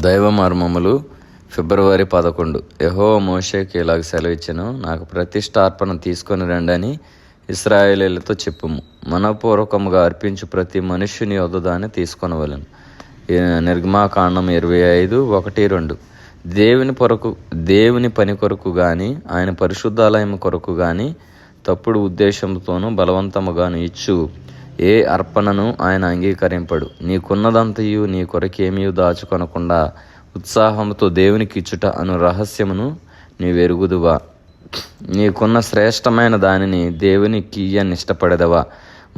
దైవ మర్మములు ఫిబ్రవరి 11. యెహోవా మోషేకి ఇలాగ సెలవిచ్చెను, నాకు ప్రతిష్ఠార్పణ తీసుకొని రండని ఇశ్రాయేలీయులతో చెప్పుము. మనపూర్వకముగా అర్పించు ప్రతి మనుష్యుని యొద్ద దాన్ని తీసుకొనవలెను. నిర్గమాకాండం 25:1-2. దేవుని పని కొరకు గాని, ఆయన పరిశుద్ధాలయం కొరకు గాని, తప్పుడు ఉద్దేశంతోనూ బలవంతముగాను ఇచ్చు ఏ అర్పణను ఆయన అంగీకరింపడు. నీకున్నదంతయు నీ కొరకేమీ దాచుకొనకుండా ఉత్సాహంతో దేవునికి ఇచ్చుట అను రహస్యమును నీవెరుగుదువా? నీకున్న శ్రేష్టమైన దానిని దేవునికి ఇష్టపడదవా?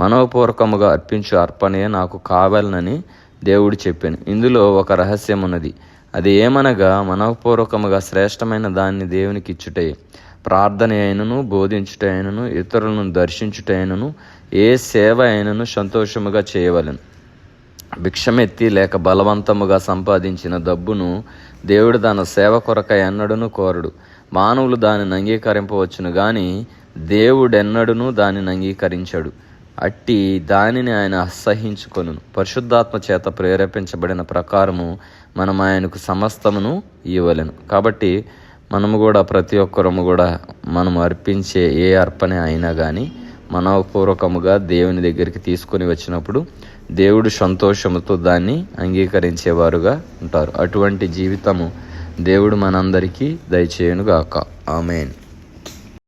మనోపూర్వకముగా అర్పించు అర్పణే నాకు కావాలనని దేవుడు చెప్పాను. ఇందులో ఒక రహస్యం ఉన్నది. అది ఏమనగా, మనోపూర్వకముగా శ్రేష్టమైన దాన్ని దేవునికి ఇచ్చుటే, ప్రార్థన అయినను, బోధించుట అయినను, ఇతరులను దర్శించుట అయినను, ఏ సేవ అయినను సంతోషముగా చేయవలెను. భిక్షమెత్తి లేక బలవంతముగా సంపాదించిన డబ్బును దేవుడు తన సేవ కొరక ఎన్నడూను కోరడు. మానవులు దానిని అంగీకరింపవచ్చును గాని దేవుడెన్నడూను దానిని అంగీకరించడు. అట్టి దానిని ఆయన అసహ్యించుకొనును. పరిశుద్ధాత్మ చేత ప్రేరేపించబడిన ప్రకారము మనం ఆయనకు సమస్తమును ఇవ్వలేను. కాబట్టి మనము కూడా, ప్రతి ఒక్కరము కూడా, మనము అర్పించే ఏ అర్పణ అయినా కానీ మనపూర్వకముగా దేవుని దగ్గరికి తీసుకొని వచ్చినప్పుడు దేవుడు సంతోషముతో దాన్ని అంగీకరించేవారుగా ఉంటారు. అటువంటి జీవితము దేవుడు మనందరికీ దయచేయునుగాక. ఆమేన్.